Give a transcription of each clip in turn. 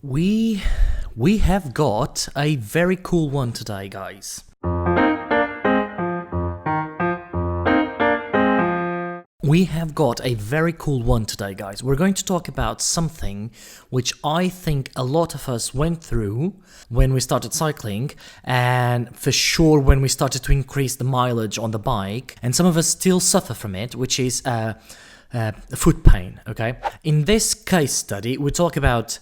We we have got a very cool one today, guys. We have got a very cool one today, guys. We're going to talk about something which I think a lot of us went through when we started cycling, and for sure when we started to increase the mileage on the bike, and some of us still suffer from it, which is foot pain. Okay. In this case study, we talk about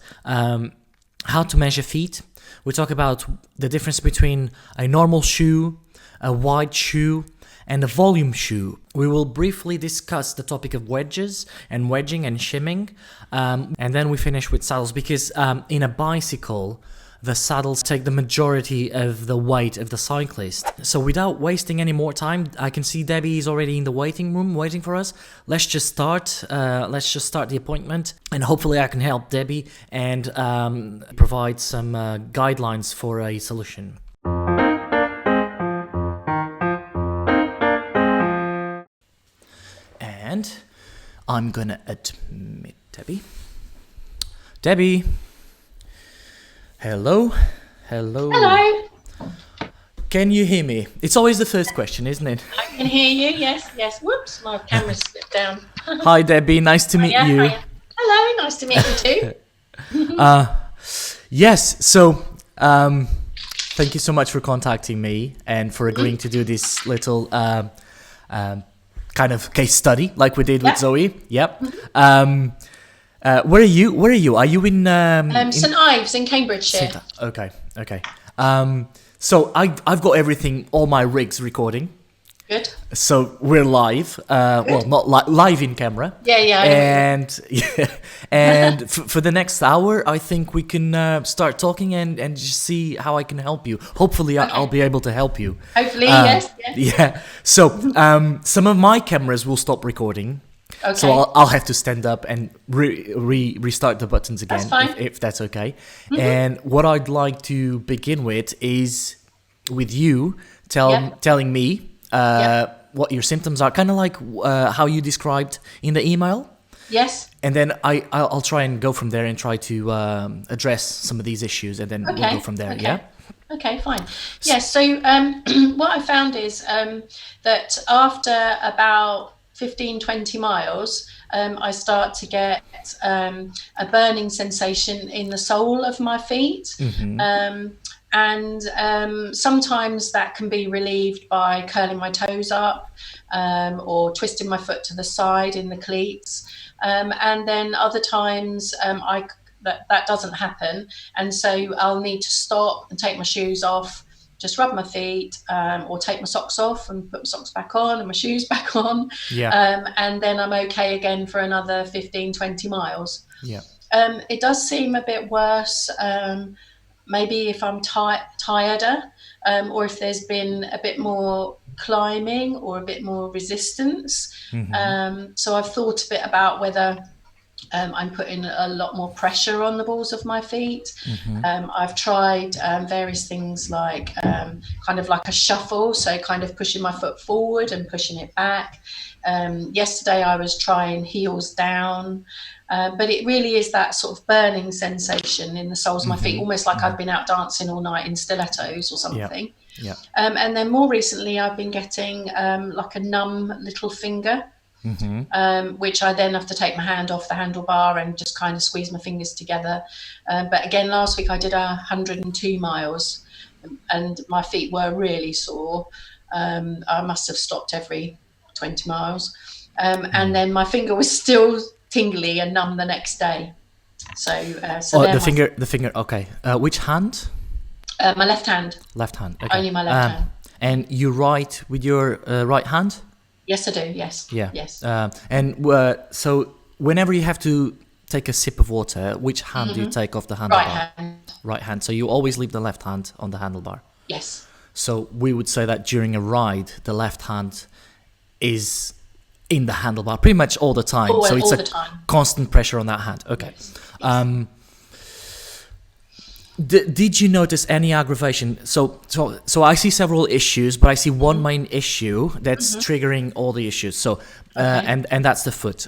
how to measure feet. We talk about the difference between a normal shoe, a wide shoe, and a volume shoe. We will briefly discuss the topic of wedges and wedging and shimming, and then we finish with saddles, because in a bicycle, the saddles take the majority of the weight of the cyclist. So without wasting any more time, I can see Debbie is already in the waiting room waiting for us. Let's just start. Let's just start the appointment, and hopefully I can help Debbie and provide some guidelines for a solution. And I'm gonna admit Debbie. Debbie. Hello? Hello? Hello. Can you hear me? It's always the first question, isn't it? I can hear you. Yes. Whoops, my camera slipped down. Hi, Debbie. Nice to meet you. Hiya. Hello, nice to meet you too. Yes, so thank you so much for contacting me and for agreeing to do this little kind of case study like we did with Zoe. Yep. Where are you? Are you in St Ives in Cambridgeshire. Okay. So I've got everything, all my rigs recording. Good. So we're live. Well, not live in camera. Yeah. And for the next hour, I think we can start talking and just see how I can help you. Hopefully, I'll be able to help you. Hopefully, yes. Yeah. So some of my cameras will stop recording. Okay. So I'll have to stand up and restart the buttons again, That's fine. if that's okay. Mm-hmm. And what I'd like to begin with is with you telling me what your symptoms are, kind of like how you described in the email. Yes. And then I'll try and go from there and try to address some of these issues, and then we'll go from there. Okay. Yeah. Okay, fine. Yes. So what I found is that after about 15-20 miles, I start to get a burning sensation in the sole of my feet. Mm-hmm. And sometimes that can be relieved by curling my toes up or twisting my foot to the side in the cleats. And then other times that doesn't happen. And so I'll need to stop and take my shoes off, just rub my feet, or take my socks off and put my socks back on and my shoes back on. Yeah. And then I'm okay again for another 15-20 miles. Yeah. It does seem a bit worse, maybe if I'm tireder, or if there's been a bit more climbing or a bit more resistance. Mm-hmm. So I've thought a bit about whether I'm putting a lot more pressure on the balls of my feet. Mm-hmm. I've tried various things like kind of like a shuffle, so kind of pushing my foot forward and pushing it back. Yesterday I was trying heels down, but it really is that sort of burning sensation in the soles of my feet, almost like I've been out dancing all night in stilettos or something. Yeah. And then more recently I've been getting like a numb little finger. Mm-hmm. Which I then have to take my hand off the handlebar and just kind of squeeze my fingers together. But again, last week I did 102 miles and my feet were really sore. I must have stopped every 20 miles. And then my finger was still tingly and numb the next day. So the finger. Okay. Which hand? My left hand. Left hand. Okay. Only my left hand. And you write with your right hand? Yes, I do. Yes. Yeah. Yes. So whenever you have to take a sip of water, which hand do you take off the handlebar? Right hand. Right hand. So you always leave the left hand on the handlebar. Yes. So we would say that during a ride, the left hand is in the handlebar pretty much all the time. So it's all time. Constant pressure on that hand. Okay. Yes. Did you notice any aggravation? So I see several issues, but I see one main issue that's triggering all the issues. So and that's the foot.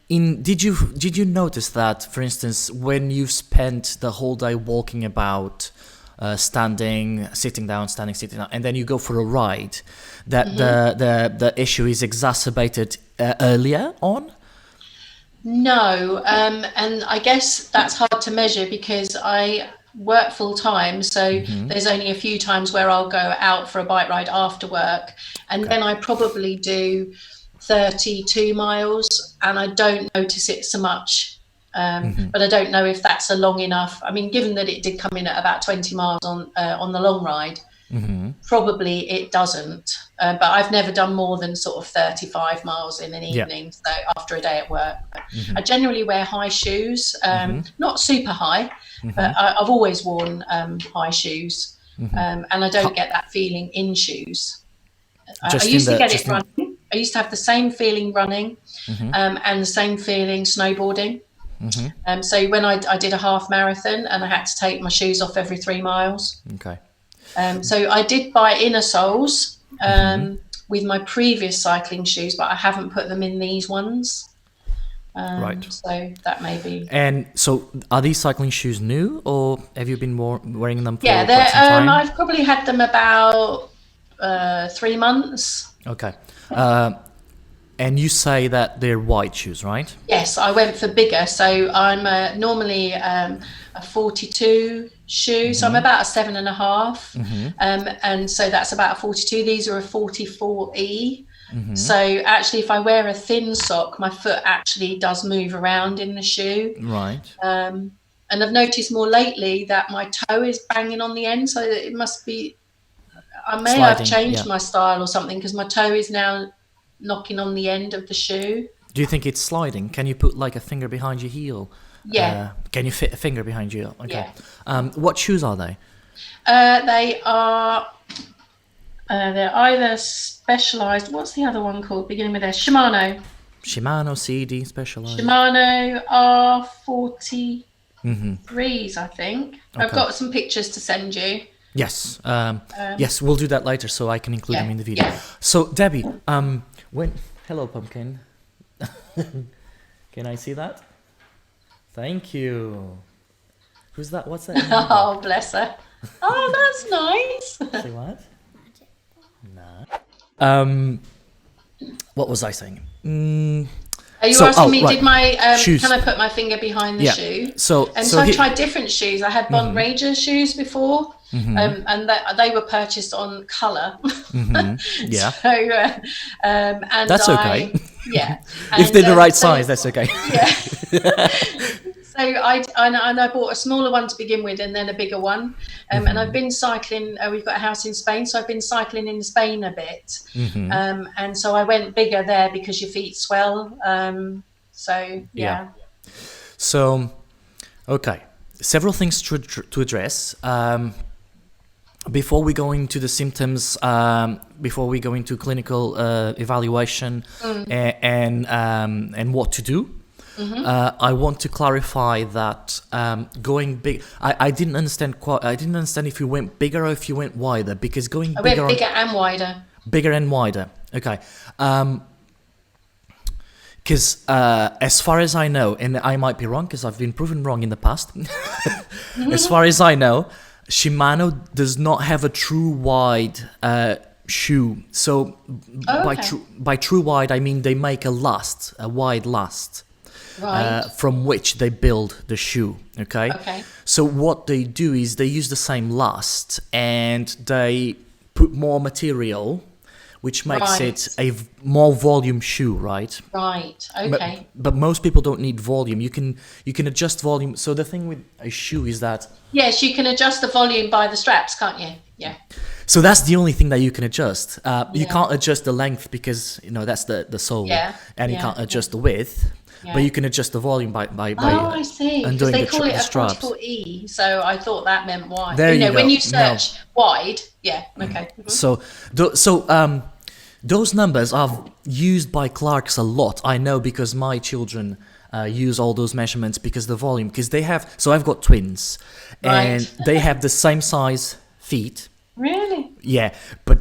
Did you notice that, for instance, when you've spent the whole day walking about, standing, sitting down, standing, sitting down, and then you go for a ride, that the issue is exacerbated earlier on? No, and I guess that's hard to measure because I work full time, so there's only a few times where I'll go out for a bike ride after work, and then I probably do 32 miles, and I don't notice it so much. But I don't know if that's a long enough. I mean, given that it did come in at about 20 miles on the long ride, probably it doesn't. But I've never done more than sort of 35 miles in an evening, so after a day at work. I generally wear high shoes, not super high, but I've always worn high shoes, and I don't get that feeling in shoes. I used to get it running. I used to have the same feeling running, and the same feeling snowboarding. So when I did a half marathon and I had to take my shoes off every 3 miles. Okay. So I did buy inner soles with my previous cycling shoes, but I haven't put them in these ones. Right. So that may be. And so, are these cycling shoes new, or have you been wearing them for Yeah, quite some time? I've probably had them about 3 months. Okay. And you say that they're wide shoes, right? Yes, I went for bigger. So I'm normally a 42 shoe, so I'm about a 7.5, and so that's about a 42. These are a 44E. So actually, if I wear a thin sock, my foot actually does move around in the shoe. Right. And I've noticed more lately that my toe is banging on the end, so it must be. I may have changed my style or something, because my toe is now knocking on the end of the shoe. Do you think it's sliding? Can you put like a finger behind your heel? Yeah. Can you fit a finger behind your heel? Okay. Yeah. What shoes are they? They are. They're either Specialized. What's the other one called? Beginning with S. Shimano. Shimano CD Specialized. Shimano R43s, I think. Okay. I've got some pictures to send you. Yes. Yes, we'll do that later, so I can include them in the video. Yeah. So Debbie, hello pumpkin. Can I see that? Thank you. Who's that? What's that? Oh, bless her. Oh, that's nice. Say what? No. What was I saying? Are you asking me? Right. Did my shoes. Can I put my finger behind the shoe? So I tried different shoes. I had Bond Ranger shoes before, and they were purchased on colour. Yeah. So and that's okay. Yeah. If they're the right size, that's okay. Yeah. So I bought a smaller one to begin with, and then a bigger one. And I've been cycling. We've got a house in Spain, so I've been cycling in Spain a bit. And so I went bigger there because your feet swell. So yeah. So, okay, several things to address. Before we go into the symptoms, before we go into clinical evaluation and what to do. I want to clarify that going big. I didn't understand if you went bigger or if you went wider, because going I went bigger and wider. Bigger and wider. Okay. Because as far as I know, and I might be wrong because I've been proven wrong in the past. As far as I know, Shimano does not have a true wide shoe. So by true wide, I mean they make a wide last. Right. From which they build the shoe. Okay. So what they do is they use the same last and they put more material, which makes it a more volume shoe, right? Right. Okay. But most people don't need volume. You can adjust volume. So the thing with a shoe is that yes, you can adjust the volume by the straps, can't you? Yeah. So that's the only thing that you can adjust. You can't adjust the length because that's the sole, and you can't adjust the width. Yeah. But you can adjust the volume by I see. Because they call it a straps. 44E, so I thought that meant wide. There you go. When you search wide, okay. So those numbers are used by Clarks a lot. I know because my children use all those measurements because the volume. Because they have. So I've got twins, and they have the same size feet. Really? Yeah, but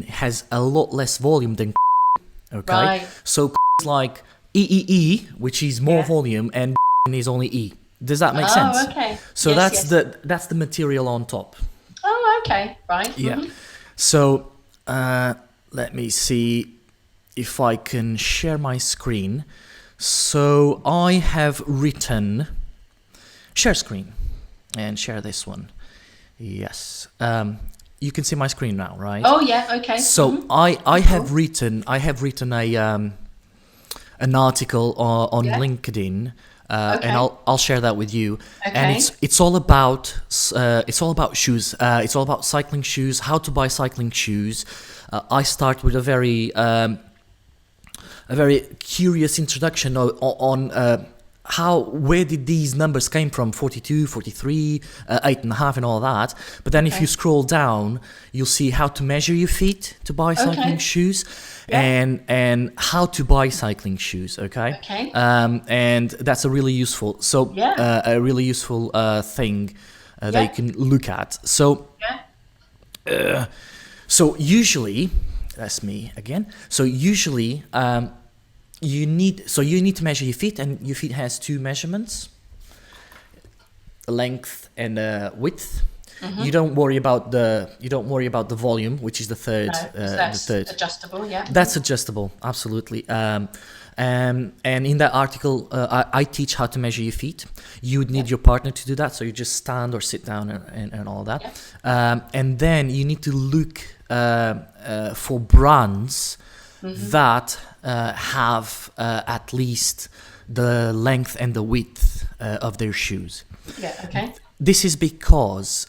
has a lot less volume than. Okay. Right. So like. EEE, which is more volume, and is only E. Does that make sense? Oh, okay. So that's the material on top. Oh, okay. Right. Yeah. So let me see if I can share my screen. So I have written share screen and share this one. Yes. You can see my screen now, right? Oh yeah. Okay. So I have written a an article on LinkedIn. And I'll share that with you. Okay. And it's all about shoes. It's all about cycling shoes. How to buy cycling shoes. I start with a very curious introduction on where did these numbers came from, 42, 43, 8.5 and all that. But then if you scroll down, you'll see how to measure your feet to buy cycling shoes, and how to buy cycling shoes. Okay. And that's a really useful thing that you can look at. So so usually, that's me again. So usually you need to measure your feet, and your feet has two measurements: length and width. You don't worry about the volume, which is the third. That's adjustable. Yeah. That's adjustable, absolutely. And in that article, I teach how to measure your feet. You would need your partner to do that, so you just stand or sit down and all that. And then you need to look for brands that have at least the length and the width of their shoes. Yeah. Okay. This is because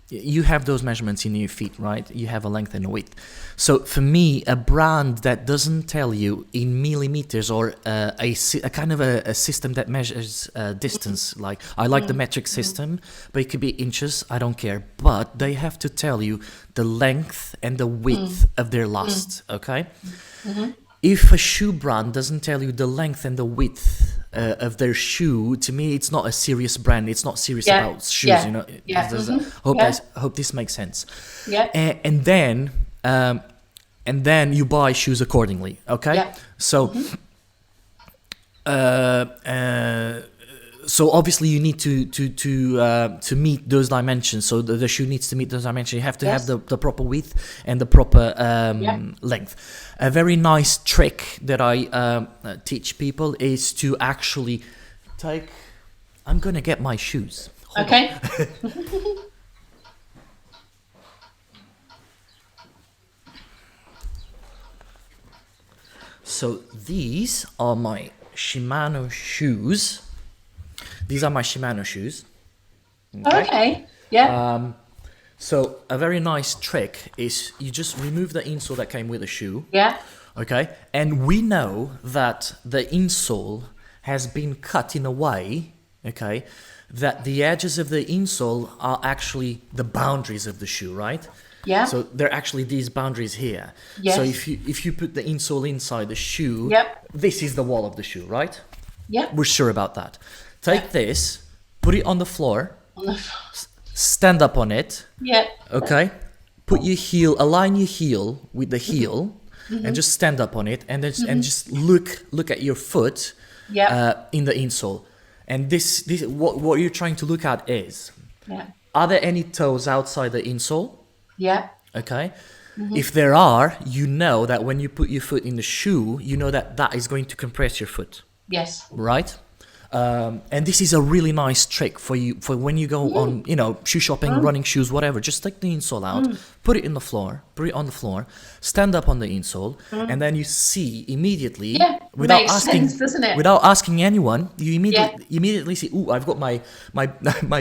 you have those measurements in your feet, right? You have a length and a width. So for me, a brand that doesn't tell you in millimeters, or a kind of a system that measures distance, like I like the metric system, but it could be inches, I don't care. But they have to tell you the length and the width of their last, okay? If a shoe brand doesn't tell you the length and the width of their shoe, to me, it's not a serious brand. It's not serious about shoes, you know. Hope this makes sense. Yeah. And then you buy shoes accordingly. Okay. Yeah. So, so obviously you need to meet those dimensions. So the shoe needs to meet those dimensions. You have to have the proper width and the proper length. A very nice trick that I teach people is to actually take. I'm gonna get my shoes. Hold on. So these are my Shimano shoes. These are my Shimano shoes. Okay. Yeah. So a very nice trick is you just remove the insole that came with the shoe. Yeah. Okay. And we know that the insole has been cut in a way, okay, that the edges of the insole are actually the boundaries of the shoe, right? Yeah. So they're actually these boundaries here. Yes. So if you put the insole inside the shoe, this is the wall of the shoe, right? Yeah. We're sure about that. Take this, put it on the floor, stand up on it. Yeah. Okay. Put your heel, align your heel with the heel, and just stand up on it, and then and just look at your foot in the insole. And this what you're trying to look at is, are there any toes outside the insole? Yeah. Okay. If there are, you know that when you put your foot in the shoe, you know that is going to compress your foot. Yes. Right. And this is a really nice trick for when you go on, shoe shopping, running shoes, whatever. Just take the insole out, put it on the floor, stand up on the insole, and then you see immediately, without asking, sense, doesn't it? without asking anyone, you immediately see, ooh, I've got my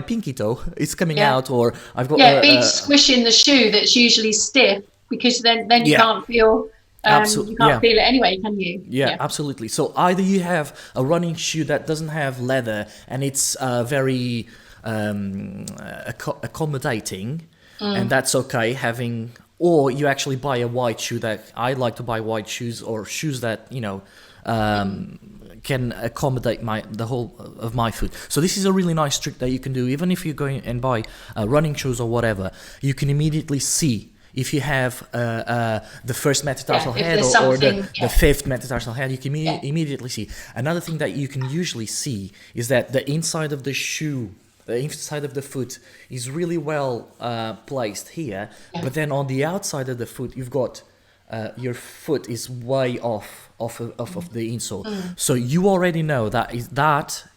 pinky toe, it's coming out, or I've got big squish in the shoe that's usually stiff, because then you can't feel. You can't feel it anyway, can you? Yeah, absolutely. So either you have a running shoe that doesn't have leather and it's very accommodating, and that's okay or you actually buy a white shoe. That I like to buy white shoes, or shoes that can accommodate the whole of my foot. So this is a really nice trick that you can do, even if you're going and buy running shoes or whatever. You can immediately see if you have the first metatarsal if head there's or something, the fifth metatarsal head, you can immediately see. Another thing that you can usually see is that the inside of the shoe, the inside of the foot is really well placed here, but then on the outside of the foot, you've got your foot is way off of the insole. So you already know that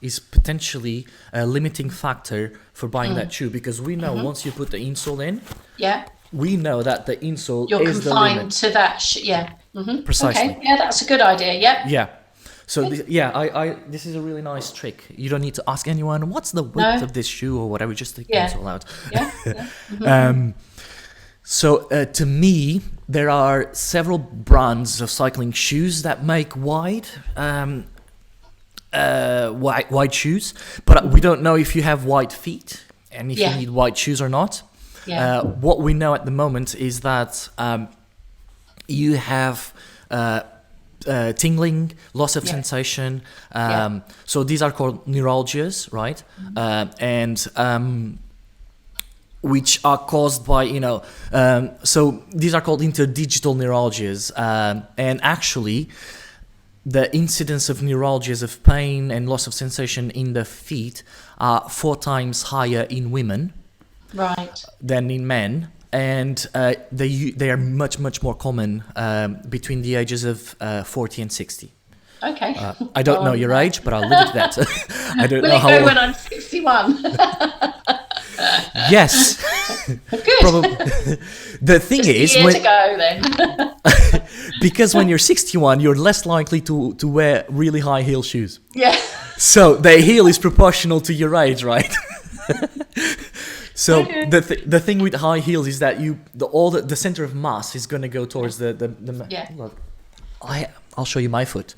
is potentially a limiting factor for buying that shoe, because we know once you put the insole in, we know that the insole you're is the limit. confined to that. Precisely. Okay. Yeah, that's a good idea. Yep. Yeah. So this is a really nice trick. You don't need to ask anyone what's the width of this shoe or whatever. Just take the insole out. So to me, there are several brands of cycling shoes that make wide shoes, but we don't know if you have wide feet and if you need wide shoes or not. What we know at the moment is that you have tingling, loss of sensation. So these are called neuralgias, right? And which are caused by, so these are called interdigital neuralgias. And actually, the incidence of neuralgias of pain and loss of sensation in the feet are 4 times higher in women than in men. And they are much more common between the ages of 40 and 60. Okay. I don't know your age, but I'll leave it at that. I don't know how Will it go old. when I'm 61? Yes. Good. Probably. The thing is, Just a year to go then. because when you're 61, you're less likely to wear really high heel shoes. Yeah. So the heel is proportional to your age, right? So the thing with high heels is that the center of mass is going to go towards the Look, I'll show you my foot.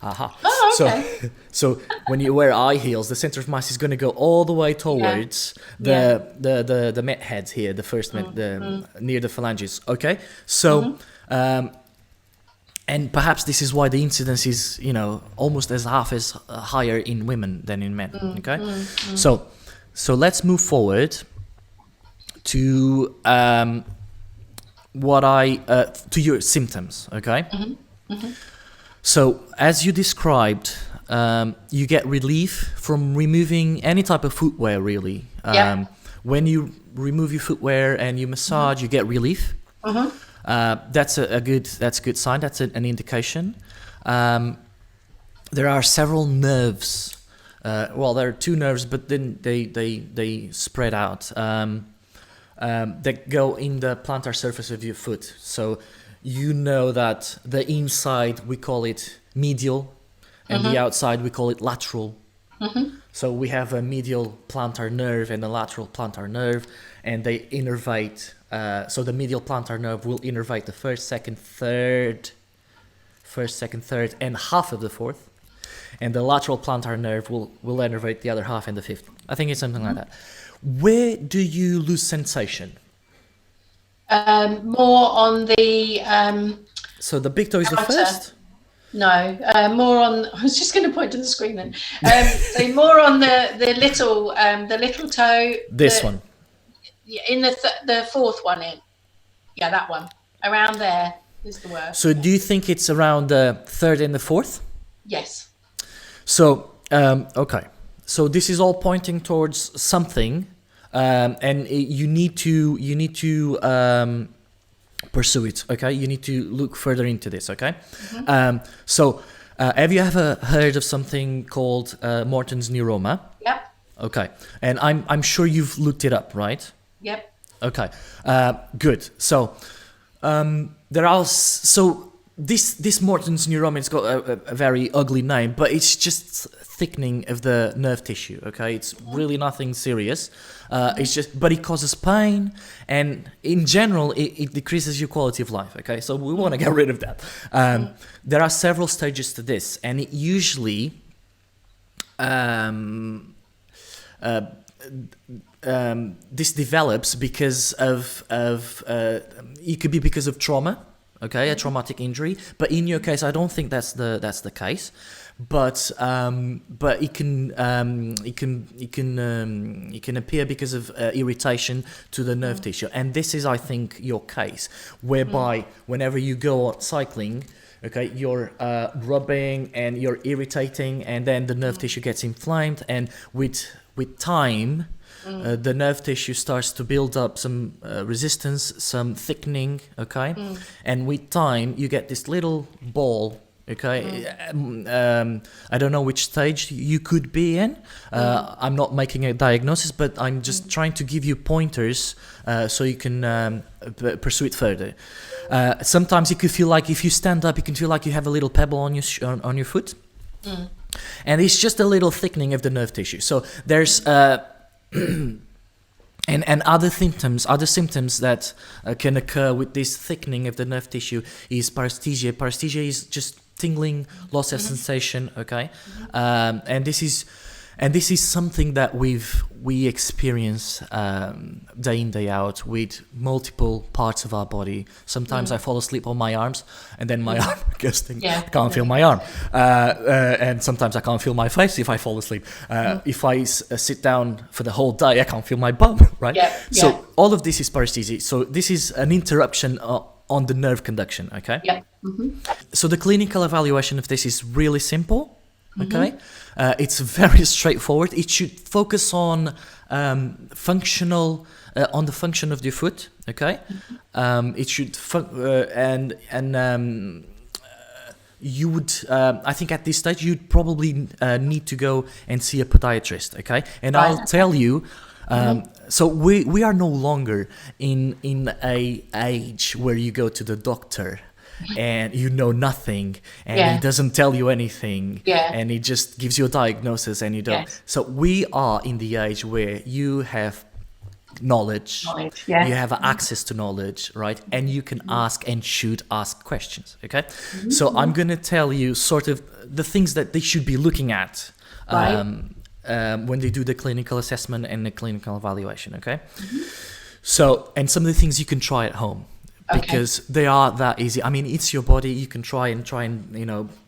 Aha. Oh, okay. So when you wear high heels, the center of mass is going to go all the way towards the met heads here, the first near the phalanges. Okay, so and perhaps this is why the incidence is almost as half as higher in women than in men. Okay, so let's move forward to to your symptoms. Okay. So, as you described, you get relief from removing any type of footwear, really. When you remove your footwear and you massage, you get relief. That's a good sign. That's an indication. There are several nerves. Well, there are 2 nerves, but then they spread out. That go in the plantar surface of your foot. So you know that the inside we call it medial, and the outside we call it lateral. So we have a medial plantar nerve and a lateral plantar nerve, and they innervate. So the medial plantar nerve will innervate the first, second, third, and half of the fourth, and the lateral plantar nerve will innervate the other half and the fifth. I think it's something like that. Where do you lose sensation? More on the So the big toe is the first? No, more on. I was just going to point to the screen then. So more on the little toe. This one. In the fourth one in. Yeah, that one. Around there is the worst. So do you think it's around the third and the fourth? Yes. So okay. So this is all pointing towards something, and you need to pursue it. Okay, you need to look further into this. Okay, so have you ever heard of something called Morton's Neuroma? Yep. Okay, and I'm sure you've looked it up, right? Yep. Okay, good. So this Morton's Neuroma, it's got a very ugly name, but it's just thickening of the nerve tissue. Okay, it's really nothing serious. But it causes pain, and in general, it decreases your quality of life. Okay, so we want to get rid of that. There are several stages to this, and it usually this develops because of it could be because of trauma. okay, a traumatic injury. But in your case, I don't think that's the case. But it can appear because of irritation to the nerve tissue, and this is, I think, your case, whereby whenever you go out cycling, okay, you're rubbing and you're irritating, and then the nerve tissue gets inflamed, and with time, the nerve tissue starts to build up some resistance, some thickening, okay, and with time you get this little ball. Okay, I don't know which stage you could be in. I'm not making a diagnosis, but I'm just trying to give you pointers so you can pursue it further. Sometimes you could feel like if you stand up, you can feel like you have a little pebble on your foot, and it's just a little thickening of the nerve tissue. So there's and other symptoms that can occur with this thickening of the nerve tissue is paresthesia. Paresthesia is just tingling, loss of sensation, okay, and this is something that we experience day in, day out with multiple parts of our body. Sometimes I fall asleep on my arms, and then my arm goes I can't feel my arm, and sometimes I can't feel my face if I fall asleep. If I sit down for the whole day, I can't feel my bum, right? So all of this is paresthesia. So this is an interruption on the nerve conduction, okay? So the clinical evaluation of this is really simple, okay? It's very straightforward. It should focus on on the function of the foot, okay? It should you would, I think at this stage, you'd probably need to go and see a podiatrist, okay? And I'll tell you, so we are no longer in a age where you go to the doctor and you know nothing, and he doesn't tell you anything, and he just gives you a diagnosis and you don't. So we are in the age where you have knowledge, you have access to knowledge, right? And you can ask and should ask questions, okay? So I'm going to tell you sort of the things that they should be looking at when they do the clinical assessment and the clinical evaluation, okay? So, and some of the things you can try at home, because they are that easy. I mean, it's your body. You can try and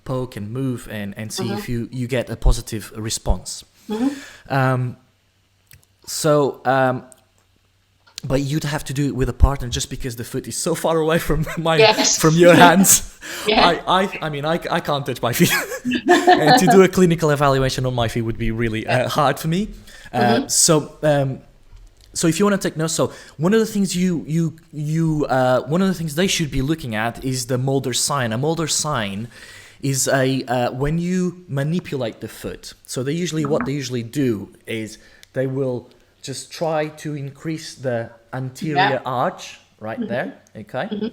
poke and move and see if you get a positive response. But you'd have to do it with a partner, just because the foot is so far away from from your hands. I mean, I can't touch my feet, and to do a clinical evaluation on my feet would be really hard for me. So if you want to take notes, so one of the things one of the things they should be looking at is the Mulder sign. A Mulder sign is when you manipulate the foot. So what they usually do is they will just try to increase the anterior arch right there, okay?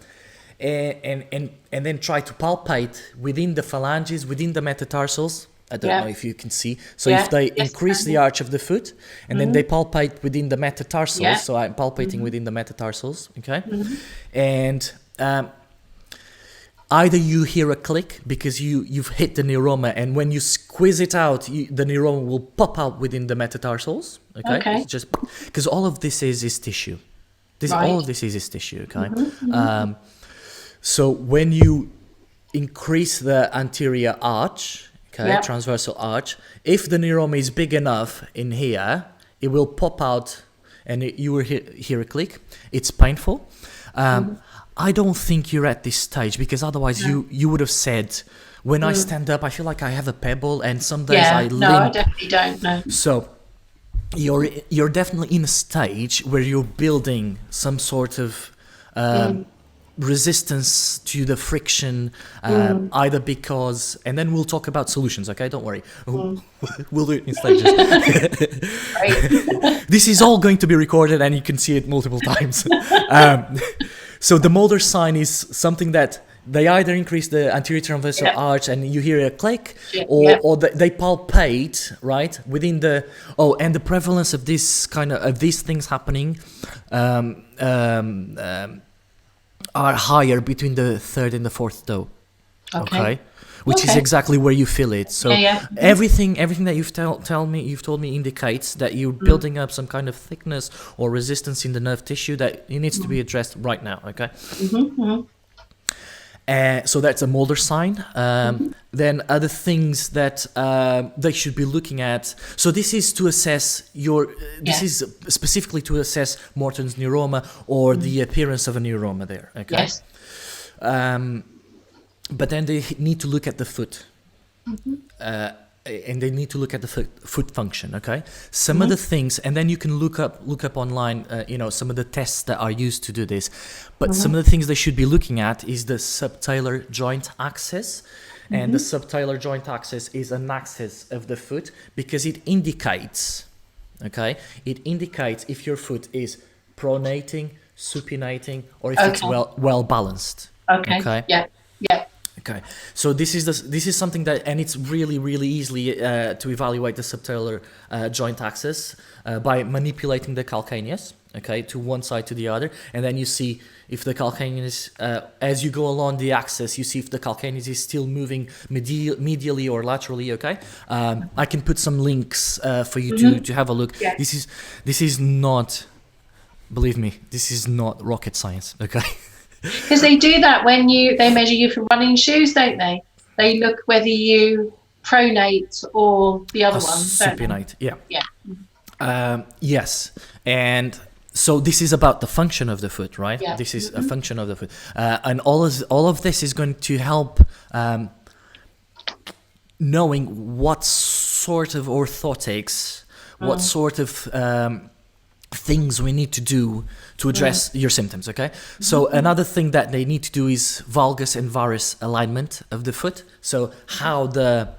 And then try to palpate within the phalanges, within the metatarsals. I don't know if you can see. So if they increase the arch of the foot, and then they palpate within the metatarsals, so I'm palpating within the metatarsals, okay? And either you hear a click because you've hit the neuroma, and when you squeeze it out, the neuroma will pop out within the metatarsals, okay? It's just because all of this is tissue. All of this is tissue, okay? So when you increase the anterior arch, transversal arch, if the neuroma is big enough in here, it will pop out, and you will hear a click. It's painful. I don't think you're at this stage, because otherwise you would have said, when I stand up, I feel like I have a pebble, and some days I limp. No, I definitely don't, no. So you're definitely in a stage where you're building some sort of resistance to the friction, either because, and then we'll talk about solutions, okay? Don't worry. We'll do it in stages. This is all going to be recorded, and you can see it multiple times. So the Mulder sign is something that they either increase the anterior transversal arch and you hear a click, or they palpate right within the and the prevalence of this kind of these things happening are higher between the third and the fourth toe. Okay. Which is exactly where you feel it. So everything that you've told me indicates that you're building up some kind of thickness or resistance in the nerve tissue that it needs to be addressed right now. Okay. So that's a Mulder sign. Then other things that they should be looking at. So this is to assess this is specifically to assess Morton's neuroma or the appearance of a neuroma there. Okay. Yes. But then they need to look at the foot. And they need to look at the foot function. Okay, some of the things, and then you can look up online, some of the tests that are used to do this. But some of the things they should be looking at is the subtalar joint axis, and the subtalar joint axis is an axis of the foot because it indicates, if your foot is pronating, supinating, or if it's well balanced. Okay. Yeah. Okay, so this is something that, and it's really easily to evaluate the subtalar joint axis by manipulating the calcaneus, to one side to the other, and then you see if the calcaneus, as you go along the axis, you see if the calcaneus is still moving medially or laterally. Okay, I can put some links for you to have a look. Yeah. This is not, believe me, this is not rocket science. Okay. Because they do that when they measure you for running shoes, don't they? They look whether you pronate or the other one. Supinate, yeah. Yeah. Yes, and so this is about the function of the foot, right? Yeah. This is a function of the foot, and all of this is going to help knowing what sort of orthotics, what sort of things we need to do to address your symptoms. Okay, so another thing that they need to do is valgus and varus alignment of the foot. So how the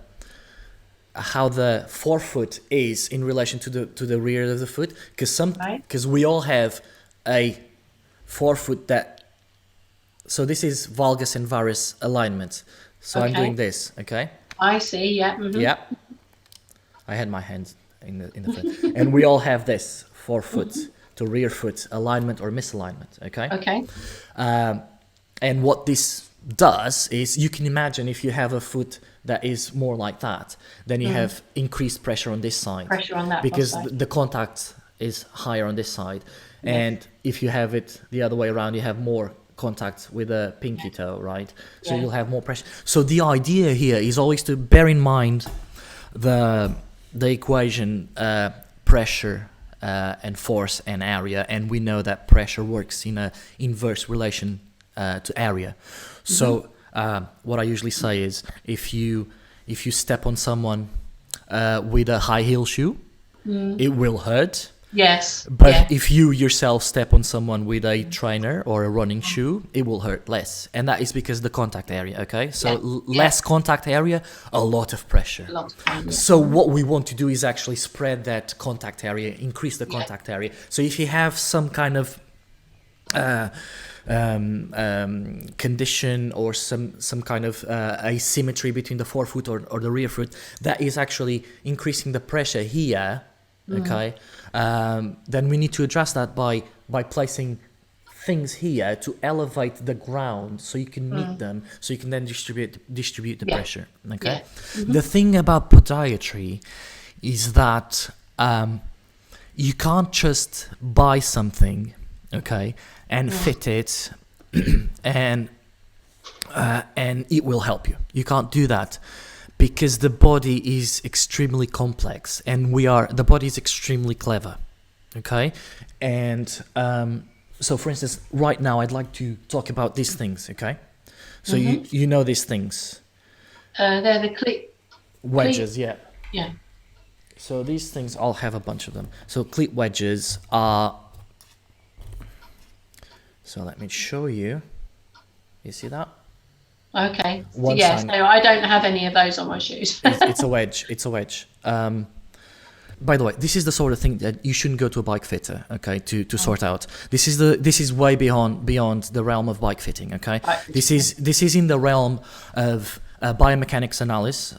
forefoot is in relation to the rear of the foot, because we all have a forefoot that. So this is valgus and varus alignment. So I'm doing this. Okay. I see. Yeah. Yeah. I had my hands in the front, and we all have this forefoot to rear foot alignment or misalignment. Okay. And what this does is, you can imagine if you have a foot that is more like that, then you have increased pressure on this side. Pressure on that because side. the contact is higher on this side, and if you have it the other way around, you have more contact with the pinky toe, right? So you'll have more pressure. So the idea here is always to bear in mind the equation pressure and force and area, and we know that pressure works in a inverse relation to area. So what I usually say is, if you step on someone with a high heel shoe, it will hurt. Yes. But if you yourself step on someone with a trainer or a running shoe, it will hurt less, and that is because the contact area. Okay, so less contact area, a lot of pressure. So what we want to do is actually spread that contact area, increase the contact area. So if you have some kind of condition or some kind of asymmetry between the forefoot or the rear foot, that is actually increasing the pressure here. Okay, then we need to address that by placing things here to elevate the ground so you can meet them, so you can then distribute the pressure. Okay, the thing about podiatry is that you can't just buy something, and fit it, and it will help you. You can't do that. Because the body is extremely complex, and the body is extremely clever, And so, for instance, right now I'd like to talk about these things, So you know these things. They're the cleat. Wedges, yeah. Yeah. So these things, I'll have a bunch of them. So cleat wedges are. So let me show you. You see that? Okay. So I don't have any of those on my shoes. It's a wedge. It's a wedge. By the way, this is the sort of thing that you shouldn't go to a bike fitter, to sort out. This is way beyond the realm of bike fitting, This is in the realm of biomechanics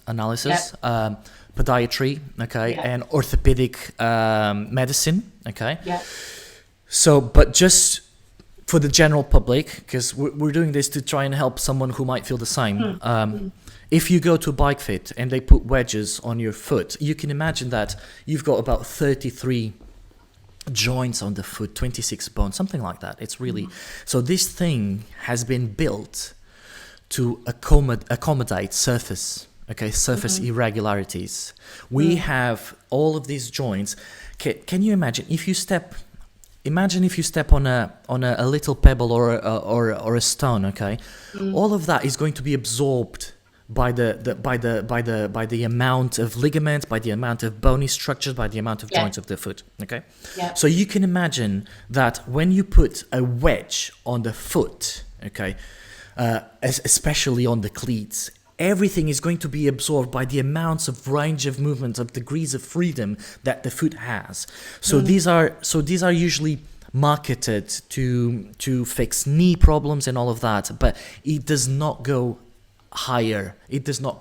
analysis, podiatry, and orthopedic medicine, Yeah. So, but just for the general public, because we're doing this to try and help someone who might feel the same. If you go to a bike fit and they put wedges on your foot, you can imagine that you've got about 33 joints on the foot, 26 bones, something like that. It's really... So this thing has been built to accommodate surface irregularities. We have all of these joints. Can you imagine if you step on a little pebble or a stone, okay? All of that is going to be absorbed by the amount of ligaments, by the amount of bony structures, by the amount of joints of the foot, okay? Yeah. So you can imagine that when you put a wedge on the foot, okay, especially on the cleats, everything is going to be absorbed by the amounts of range of movement, of degrees of freedom that the foot has. So these are usually marketed to fix knee problems and all of that, but it does not go higher. It does not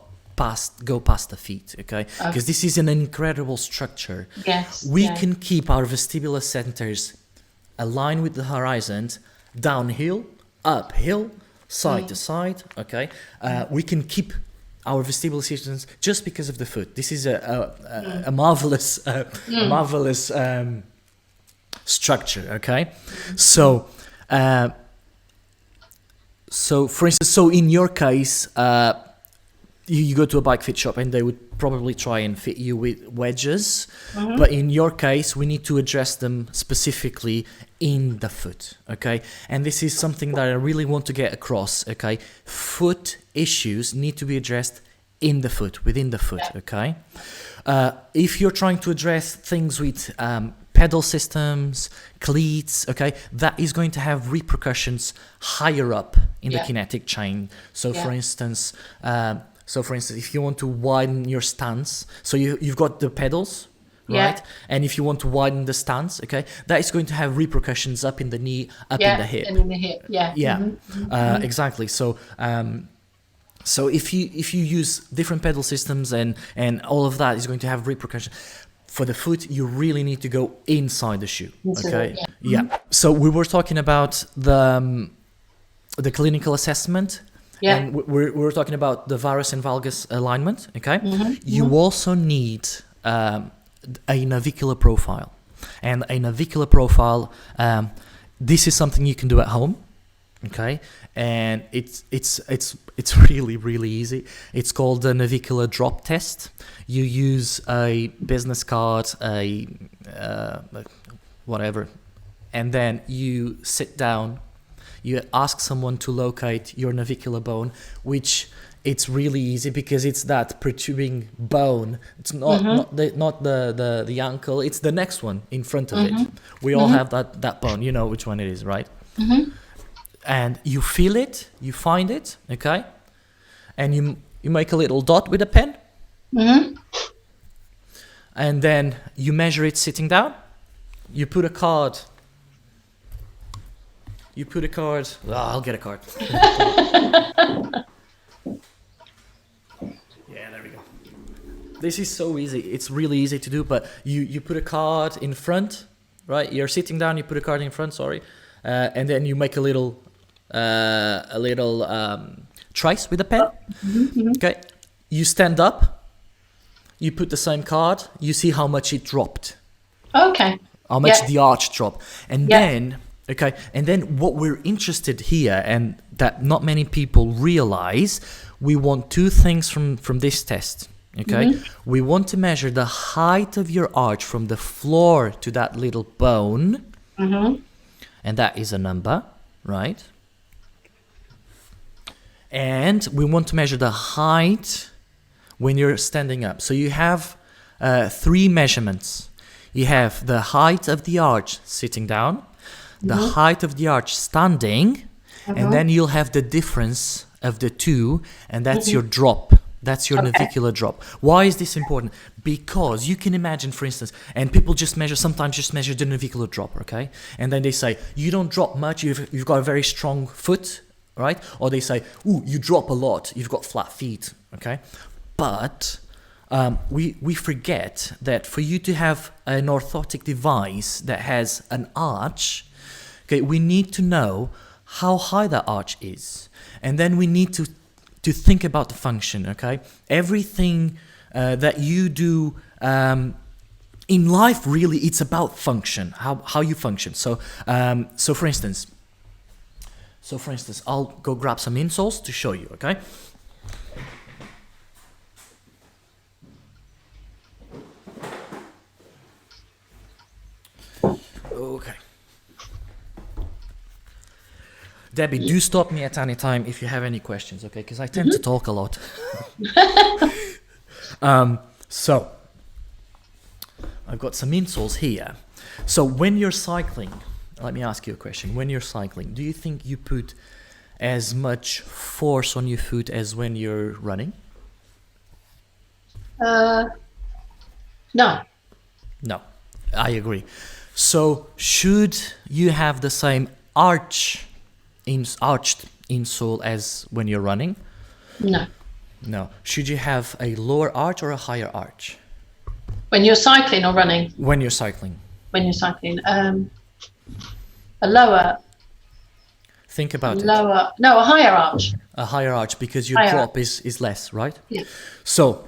go past the feet, okay? Because this is an incredible structure. Yes. We can keep our vestibular centers aligned with the horizon, downhill, uphill, side to side, okay? We can keep our vestibular systems just because of the foot. This is a marvelous structure, okay? So for instance, in your case, you go to a bike fit shop and they would probably try and fit you with wedges, but in your case we need to address them specifically in the foot, okay? And this is something that I really want to get across, okay? Foot issues need to be addressed in the foot, within the foot, okay? If you're trying to address things with pedal systems, cleats, okay, that is going to have repercussions higher up in the kinetic chain. So for instance, if you want to widen your stance, so you've got the pedals, right? And if you want to widen the stance, okay, that is going to have repercussions up in the knee, in the hip. And in the hip, Exactly. So if you use different pedal systems and all of that is going to have repercussions. For the foot, you really need to go inside the shoe. Okay. So we were talking about the clinical assessment. And we're talking about the varus and valgus alignment. Okay. You also need a navicular profile, and a navicular profile. This is something you can do at home. Okay, and it's really easy. It's called the navicular drop test. You use a business card, whatever, and then you sit down. You ask someone to locate your navicular bone, which it's really easy because it's that protruding bone. It's not the ankle. It's the next one in front of it. We all have that bone. You know which one it is, right? And you feel it, you find it, okay? And you make a little dot with a pen. And then you measure it sitting down. You put a card. I'll get a card. Yeah, there we go. This is so easy. It's really easy to do, but you put a card in front, right? You're sitting down, you put a card in front, and then you make a little trace with a pen. Okay, you stand up, you put the same card, you see how much it dropped. Okay. How much the arch dropped, and then what we're interested here, and that not many people realize, we want two things from this test. Okay, we want to measure the height of your arch from the floor to that little bone, and that is a number, right? And we want to measure the height when you're standing up. So you have three measurements. You have the height of the arch sitting down, the height of the arch standing, and then you'll have the difference of the two, and that's your drop. That's your navicular drop. Why is this important? Because you can imagine, for instance, and people sometimes just measure the navicular drop, okay? And then they say, you don't drop much, you've got a very strong foot, right? Or they say, ooh, you drop a lot, you've got flat feet, okay? But we forget that for you to have an orthotic device that has an arch, okay, we need to know how high that arch is. And then we need to think about the function, okay? Everything that you do in life, really, it's about function, how you function. So for instance, So for instance, I'll go grab some insoles to show you, okay? Okay. Debbie, do stop me at any time if you have any questions, okay? Because I tend to talk a lot. So, I've got some insoles here. So when you're cycling, let me ask you a question. When you're cycling, do you think you put as much force on your foot as when you're running? No. No, I agree. So should you have the same arched insole as when you're running? No. No. Should you have a lower arch or a higher arch? When you're cycling or running? When you're cycling. When you're cycling. A lower. Think about it. No, a higher arch. A higher arch because your drop is less, right? Yeah. So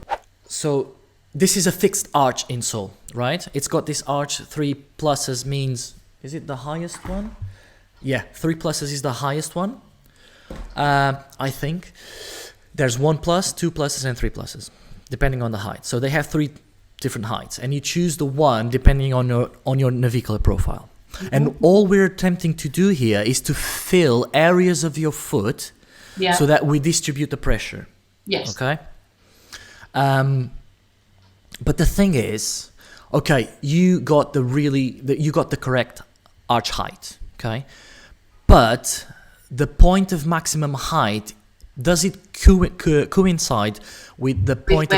this is a fixed arch insole, right? It's got this arch. 3 pluses means, is it the highest one? Yeah, 3 pluses is the highest one. I think there's 1 plus, 2 pluses, and 3 pluses, depending on the height. So they have 3 different heights, and you choose the one depending on your navicular profile. And all we're attempting to do here is to fill areas of your foot so that we distribute the pressure. Yes. Okay. But the thing is, okay, you got the correct arch height. Okay, but the point of maximum height, does it coincide with the point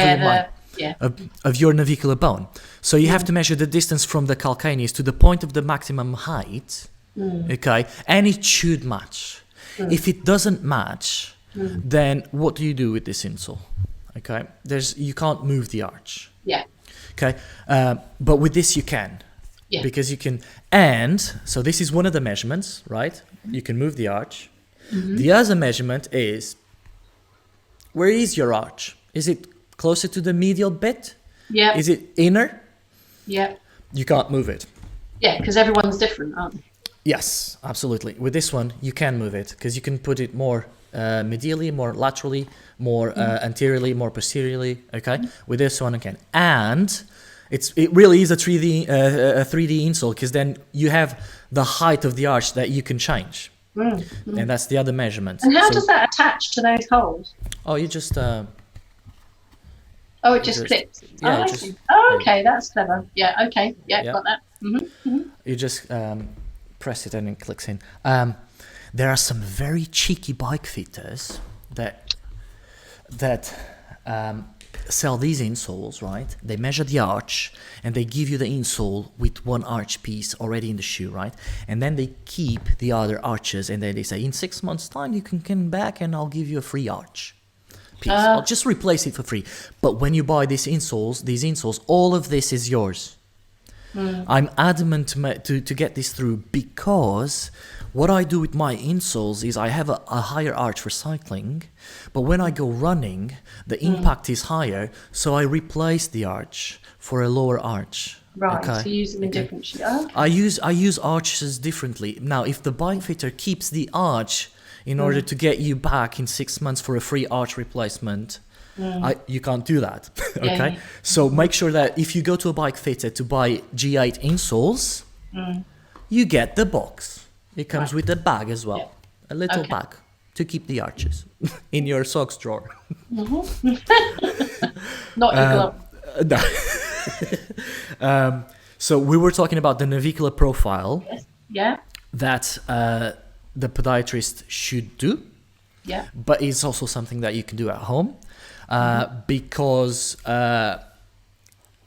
of your navicular bone? So you have to measure the distance from the calcaneus to the point of the maximum height, okay, and it should match. If it doesn't match, then what do you do with this insole? Okay, you can't move the arch. Yeah. Okay, but with this you can. Yeah. Because you can, and so this is one of the measurements, right? You can move the arch. The other measurement is, where is your arch? Is it closer to the medial bit? Yeah. Is it inner? Yeah. You can't move it. Yeah, because everyone's different, aren't they? Yes, absolutely. With this one, you can move it because you can put it more medially, more laterally, more anteriorly, more posteriorly. Okay. With this one, again, and it really is a 3D insole because then you have the height of the arch that you can change, and that's the other measurement. And how does that attach to those holes? Oh, you just. It just clips. Yeah. Okay, that's clever. Yeah. Okay. Yeah. Got that. You just press it and it clicks in. There are some very cheeky bike fitters that sell these insoles, right? They measure the arch and they give you the insole with one arch piece already in the shoe, right? And then they keep the other arches and then they say, in 6 months' time, you can come back and I'll give you a free arch piece. I'll just replace it for free. But when you buy these insoles, all of this is yours. I'm adamant to get this through because what I do with my insoles is I have a higher arch for cycling, but when I go running, the impact is higher, so I replace the arch for a lower arch. Right, okay. So you use them in different shoes. Okay. I use arches differently. Now, if the bike fitter keeps the arch in order to get you back in 6 months for a free arch replacement, you can't do that. Okay. Yeah. So make sure that if you go to a bike fitter to buy G8 insoles, you get the box. It comes with a bag as well, a little bag to keep the arches in your socks drawer. Not your glove. No. So we were talking about the navicular profile that the podiatrist should do. Yeah. But it's also something that you can do at home. Because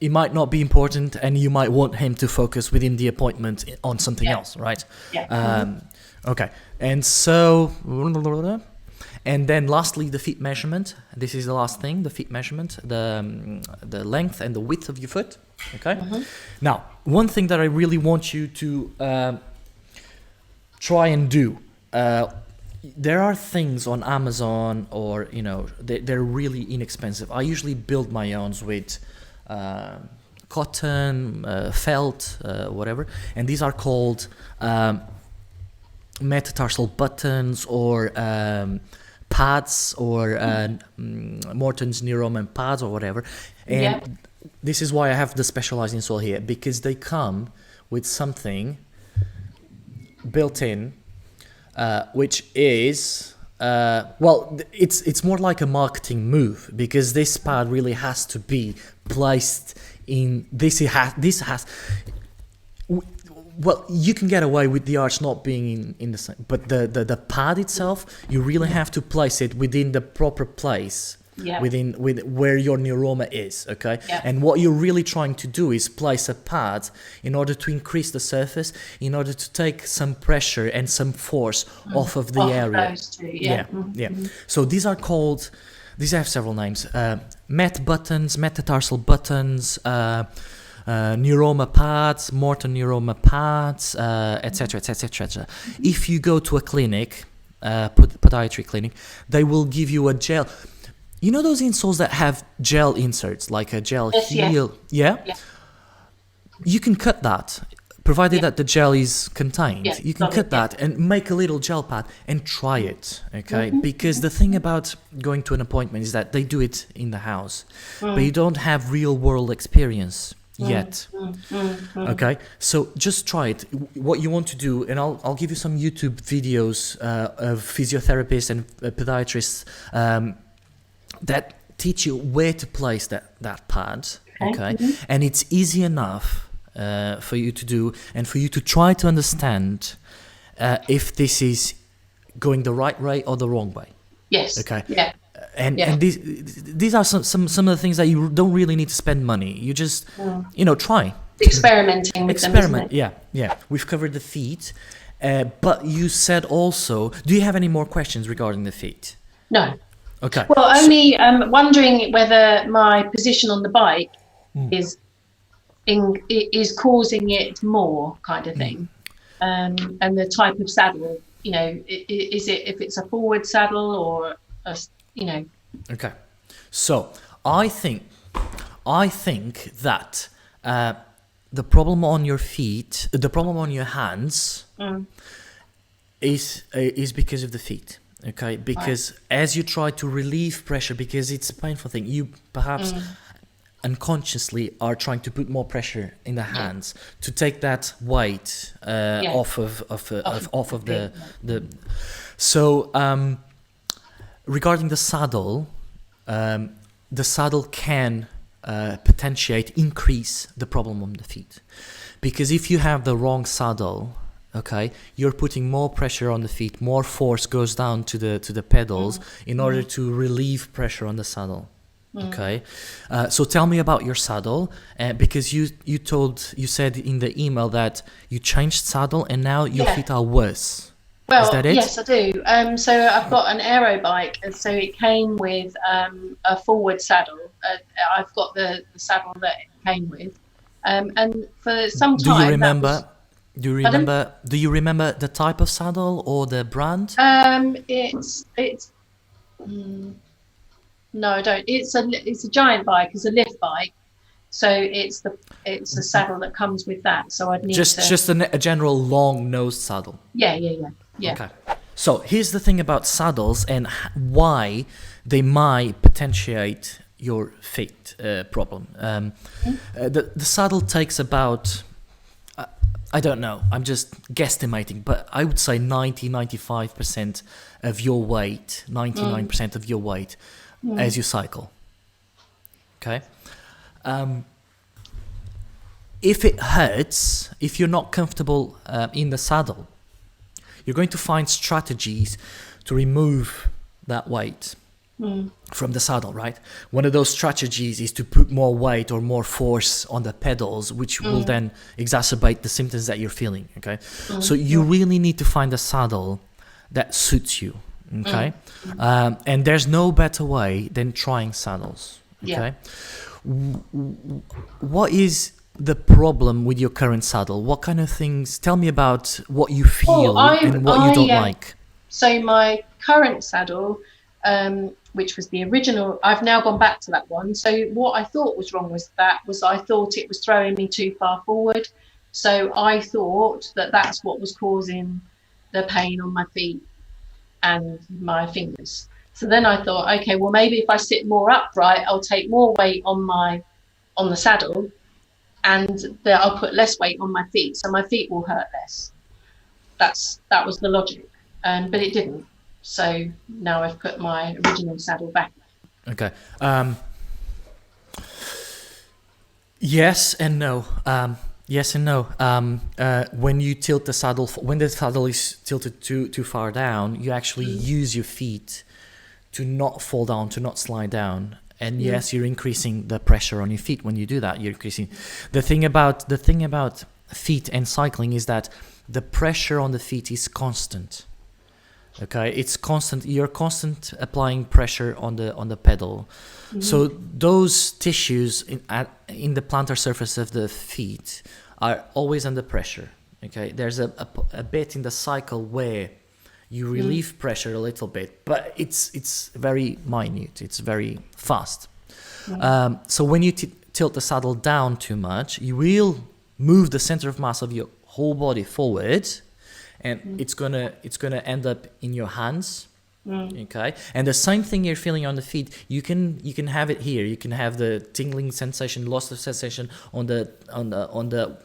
it might not be important and you might want him to focus within the appointment on something else, right? Yeah. Okay. And so, and then lastly, the feet measurement. This is the last thing, the feet measurement, the length and the width of your foot. Okay. Now, one thing that I really want you to try and do, there are things on Amazon or, they're really inexpensive. I usually build my own with cotton, felt, whatever. And these are called metatarsal buttons or pads or Morton's Neuroma pads or whatever. And this is why I have the specialized insole here, because they come with something built in, which is it's more like a marketing move, because this pad really has to be placed in well, you can get away with the arch not being in the same, but the pad itself, you really have to place it within the proper place, within where your neuroma is, okay? And what you're really trying to do is place a pad in order to increase the surface, in order to take some pressure and some force off of the area. So these are called, these have several names, met buttons, metatarsal buttons, Neuroma pads, Morton Neuroma pads, etc., etc., etc. If you go to a clinic, podiatry clinic, they will give you a gel. You know those insoles that have gel inserts, like a gel heel? You can cut that, provided that the gel is contained. You can cut that and make a little gel pad and try it, okay? Because the thing about going to an appointment is that they do it in the house, but you don't have real world experience yet. Okay, so just try it. What you want to do, and I'll give you some YouTube videos of physiotherapists and podiatrists that teach you where to place that pad, okay? And it's easy enough for you to do, and for you to try to understand if this is going the right way or the wrong way. Okay. And these are some of the things that you don't really need to spend money. You just try experimenting with them, isn't it? We've covered the feet, but you said also, do you have any more questions regarding the feet? No. Okay. Well, only wondering whether my position on the bike is causing it more, kind of thing, and the type of saddle. Is it, if it's a forward saddle or a, Okay, so I think that the problem on your feet, the problem on your hands, is because of the feet. Okay, because as you try to relieve pressure, because it's a painful thing, you perhaps unconsciously are trying to put more pressure in the hands to take that weight off of the. So regarding the saddle can potentiate, increase the problem on the feet, because if you have the wrong saddle, okay, you're putting more pressure on the feet, more force goes down to the pedals in order to relieve pressure on the saddle. Okay, so tell me about your saddle, because you said in the email that you changed saddle and now your feet are worse. Well, is that it? Yes, I do. So I've got an aero bike, and so it came with a forward saddle. I've got the saddle that it came with, and for some time. Do you remember the type of saddle or the brand? No, I don't. It's a giant bike. It's a lift bike, so it's a saddle that comes with that. So I'd need just a general long nosed saddle. Yeah. Okay. So here's the thing about saddles and why they might potentiate your feet problem. The saddle takes about, I don't know, I'm just guesstimating, but I would say 95% of your weight, 99% of your weight as you cycle. Okay? If it hurts, if you're not comfortable in the saddle, you're going to find strategies to remove that weight from the saddle, right? One of those strategies is to put more weight or more force on the pedals, which will then exacerbate the symptoms that you're feeling, okay? So you really need to find a saddle that suits you, okay? And there's no better way than trying saddles, okay? What is the problem with your current saddle? What kind of things? Tell me about what you feel and what you don't like. So my current saddle, which was the original, I've now gone back to that one. So what I thought was wrong with that was I thought it was throwing me too far forward. So I thought that that's what was causing the pain on my feet and my fingers. So then I thought, okay, well maybe if I sit more upright, I'll take more weight on the saddle, and I'll put less weight on my feet, so my feet will hurt less. That was the logic, but it didn't. So now I've put my original saddle back. Okay. Yes and no. Yes and no. When you tilt the saddle, when the saddle is tilted too far down, you actually use your feet to not fall down, to not slide down. And yes, you're increasing the pressure on your feet when you do that. You're increasing. The thing about feet and cycling is that the pressure on the feet is constant. Okay, it's constant. You're constant applying pressure on the pedal. So those tissues in the plantar surface of the feet are always under pressure. Okay, there's a bit in the cycle where you relieve pressure a little bit, but it's very minute. It's very fast. So when you tilt the saddle down too much, you will move the center of mass of your whole body forward, and it's gonna end up in your hands. Okay, and the same thing you're feeling on the feet, you can have it here. You can have the tingling sensation, loss of sensation on the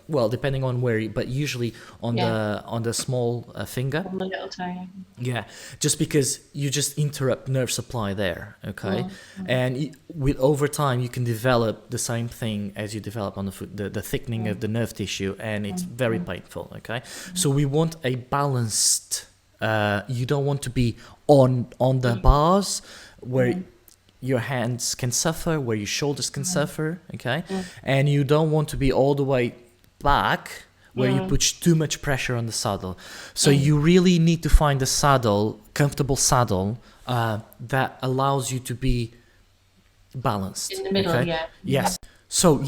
well, depending on where, but usually on the small finger, on the little toe. Yeah, just because you just interrupt nerve supply there. Okay, and with over time you can develop the same thing as you develop on the foot, the thickening of the nerve tissue, and it's very painful. Okay, so we want a balanced. You don't want to be on the bars where your hands can suffer, where your shoulders can suffer, okay? And you don't want to be all the way back where you put too much pressure on the saddle. So you really need to find a saddle, comfortable saddle, that allows you to be balanced. In the middle, okay? Yes. So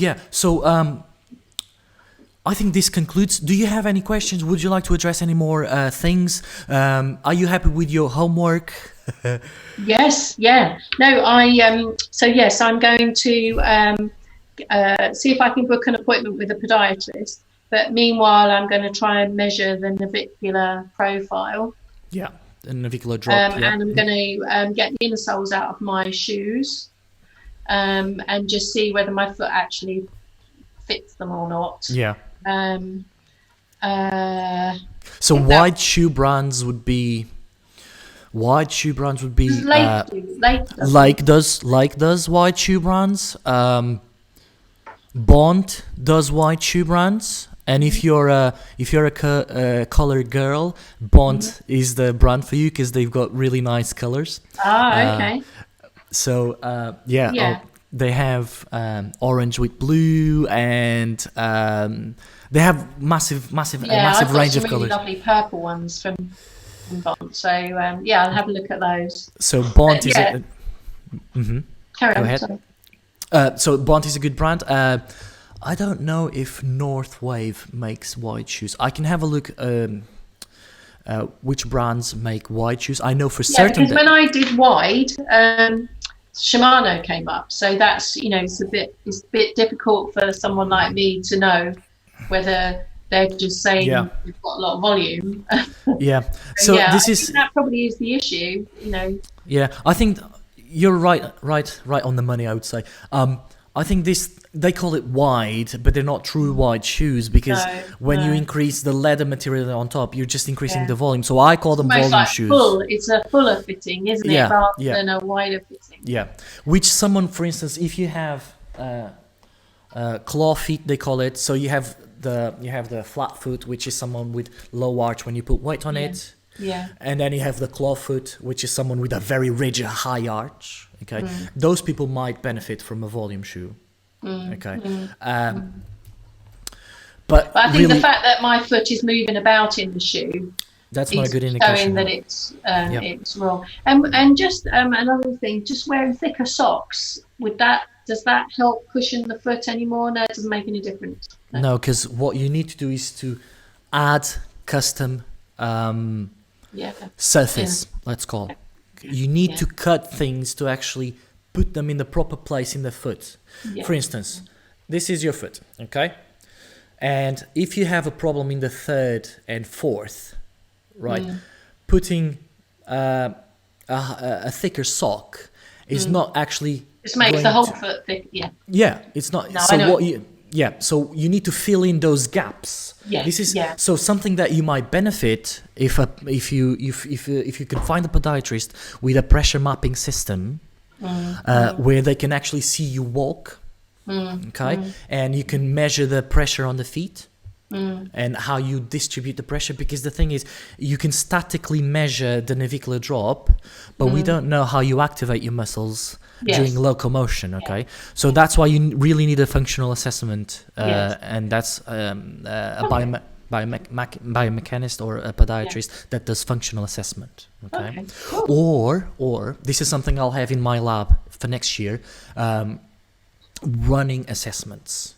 I think this concludes. Do you have any questions? Would you like to address any more things? Are you happy with your homework? Yes, yeah. No, so yes, I'm going to see if I can book an appointment with a podiatrist. But meanwhile, I'm going to try and measure the navicular profile. Yeah, the navicular drop. And I'm going to get the inner soles out of my shoes, and just see whether my foot actually fits them or not. Yeah. So Lake shoe brands would be Lake does wide shoe brands. Bond does wide shoe brands, and if you're a color girl, Bond is the brand for you because they've got really nice colors. Okay. They have orange with blue, and they have massive range of really colors. Lovely purple ones from Bond. So I'll have a look at those. So Bond is Carry on. Go ahead. So Bond is a good brand. I don't know if North Wave makes wide shoes. I can have a look. Which brands make wide shoes? I know for certain. Because when I did wide, Shimano came up, so that's it's a bit difficult for someone like me to know whether they're just saying you've got a lot of volume. So I think that probably is the issue. Yeah, I think you're right on the money. I would say. I think they call it wide, but they're not true wide shoes because when you increase the leather material on top, you're just increasing the volume. So I call them volume shoes. It's a fuller fitting, isn't it, rather than a wider fitting? Yeah, which someone, for instance, if you have claw feet, they call it. So you have the flat foot, which is someone with low arch when you put weight on it. Yeah. And then you have the claw foot, which is someone with a very rigid high arch. Okay, those people might benefit from a volume shoe. Okay, but I think the fact that my foot is moving about in the shoe, that's not a good indication. Showing that it's wrong. And just another thing, just wearing thicker socks, does that help cushion the foot anymore? No, it doesn't make any difference. No, because what you need to do is to add custom surface. Let's call it. You need to cut things to actually put them in the proper place in the foot. For instance, this is your foot, okay? And if you have a problem in the third and fourth right? Putting a thicker sock is not actually just makes the whole foot thick. Yeah, it's not. No, so what you so you need to fill in those gaps. This is so something that you might benefit if you can find a podiatrist with a pressure mapping system where they can actually see you walk, and you can measure the pressure on the feet. And how you distribute the pressure, because the thing is, you can statically measure the navicular drop, but we don't know how you activate your muscles during locomotion. So that's why you really need a functional assessment, and that's a biomechanist or a podiatrist that does functional assessment. Cool. Or this is something I'll have in my lab for next year. Running assessments.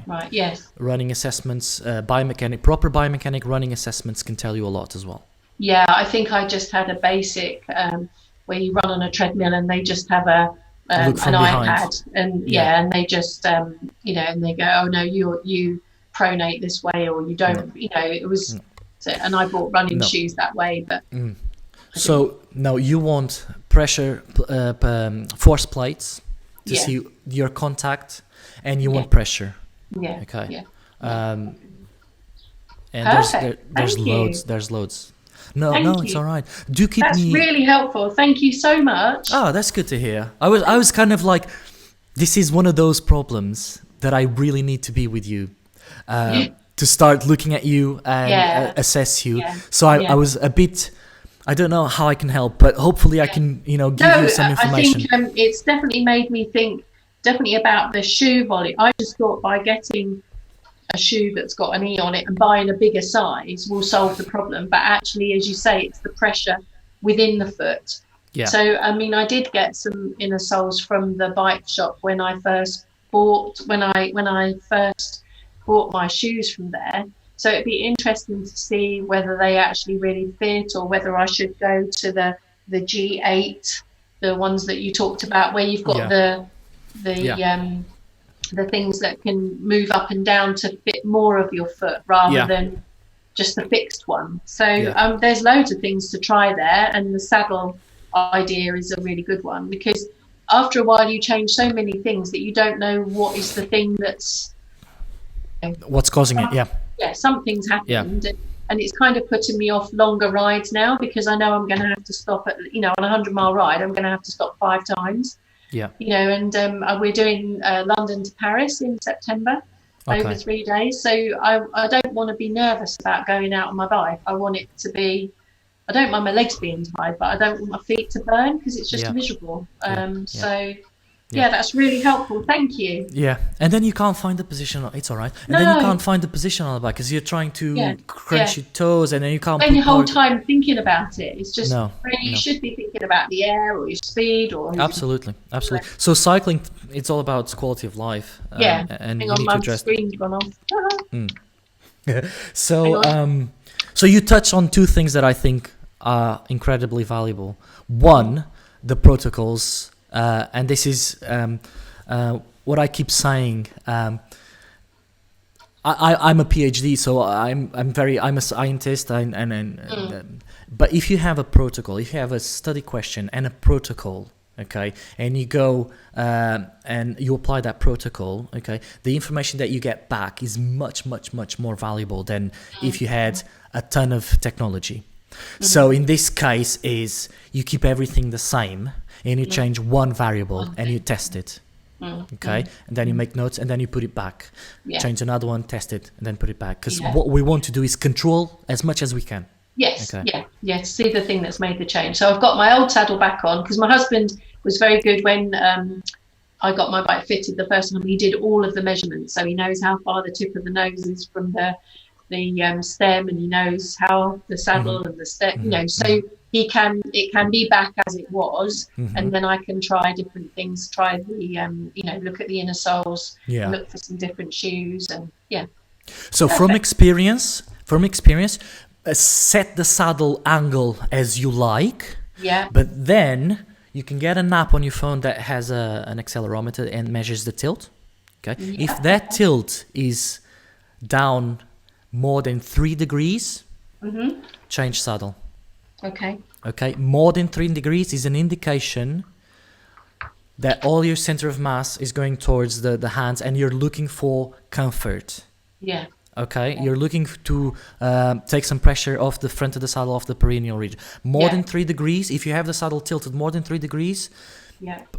Right. Yes. Running assessments, proper biomechanic running assessments can tell you a lot as well. Yeah, I think I just had a basic where you run on a treadmill and they just have an iPad and and they just and they go, oh no, you pronate this way or you don't. It was, and I bought running shoes that way, but. So no, you want pressure force plates to see your contact, and you want pressure. And there's loads. There's loads. No, it's all right. That's really helpful. Thank you so much. Oh, that's good to hear. I was kind of like, this is one of those problems that I really need to be with you, to start looking at you and assess you. So I was a bit. I don't know how I can help, but hopefully I can, give you some information. I think it's definitely made me think about the shoe volume. I just thought by getting a shoe that's got an E on it and buying a bigger size will solve the problem. But actually, as you say, it's the pressure within the foot. Yeah. So, I did get some inner soles from the bike shop when I first bought my shoes from there. So it'd be interesting to see whether they actually really fit or whether I should go to the G8, the ones that you talked about, where you've got the things that can move up and down to fit more of your foot rather than just the fixed one. So there's loads of things to try there, and the saddle idea is a really good one, because after a while you change so many things that you don't know what is the thing that's what's causing it. Something's happened, and it's kind of putting me off longer rides now, because I know I'm going to have to stop at on a 100-mile ride. I'm going to have to stop 5 times. And we're doing London to Paris in September over 3 days. So I don't want to be nervous about going out on my bike. I want it to be. I don't mind my legs being tired, but I don't want my feet to burn, because it's just miserable. That's really helpful. Thank you. And then you can't find the position. It's all right. And then you can't find the position on the bike because you're trying to crunch your toes, and then you can't. Spend your whole time thinking about it. It's just you should be thinking about the air or your speed or. Absolutely. So cycling, it's all about quality of life. And you need to address. Screen's gone off. So you touched on 2 things that I think are incredibly valuable. One, the protocols. And this is what I keep saying. I'm a PhD, so I'm a scientist, but if you have a protocol, if you have a study question and a protocol, and you go and you apply that protocol, the information that you get back is much, much, much more valuable than if you had a ton of technology. So in this case, is you keep everything the same. And you change one variable and you test it, and then you make notes and then you put it back. Change another one, test it, and then put it back. Because what we want to do is control as much as we can. To see the thing that's made the change. So I've got my old saddle back on, because my husband was very good when I got my bike fitted the first time. He did all of the measurements, so he knows how far the tip of the nose is from the stem, and he knows how the saddle and the stem, so it can be back as it was, and then I can try different things, try the look at the inner soles, look for some different shoes, and so from experience, set the saddle angle as you like, but then you can get an app on your phone that has an accelerometer and measures the tilt. If that tilt is down more than 3 degrees, change saddle. Okay. Okay, more than 3 degrees is an indication that all your center of mass is going towards the hands and you're looking for comfort. Yeah. Okay, you're looking to take some pressure off the front of the saddle, off the perineal region. More than 3 degrees, if you have the saddle tilted more than 3 degrees,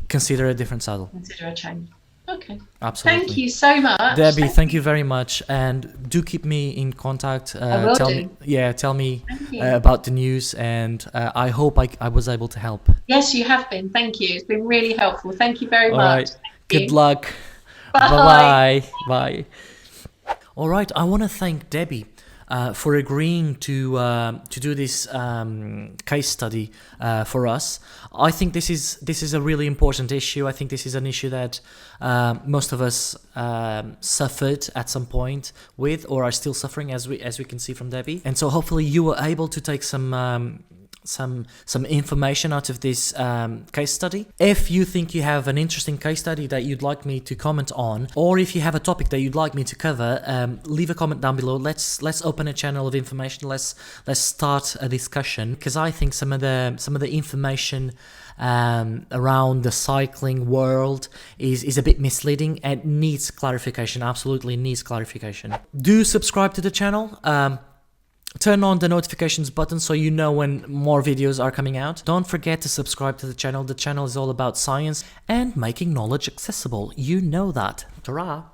consider a different saddle. Consider a change. Okay. Absolutely. Thank you so much. Debbie, thank you very much, and do keep me in contact. Tell me about the news, and I hope I was able to help. Yes, you have been. Thank you. It's been really helpful. Thank you very much. Right. Good luck. Bye. Bye. All right. I want to thank Debbie for agreeing to do this case study for us. I think this is a really important issue. I think this is an issue that most of us suffered at some point with, or are still suffering, as we can see from Debbie. And so hopefully you were able to take some information out of this case study. If you think you have an interesting case study that you'd like me to comment on, or if you have a topic that you'd like me to cover, leave a comment down below. Let's open a channel of information. Let's start a discussion, because I think some of the information around the cycling world is a bit misleading and needs clarification. Absolutely needs clarification. Do subscribe to the channel. Turn on the notifications button so you know when more videos are coming out. Don't forget to subscribe to the channel. The channel is all about science and making knowledge accessible. You know that. Ta-ra!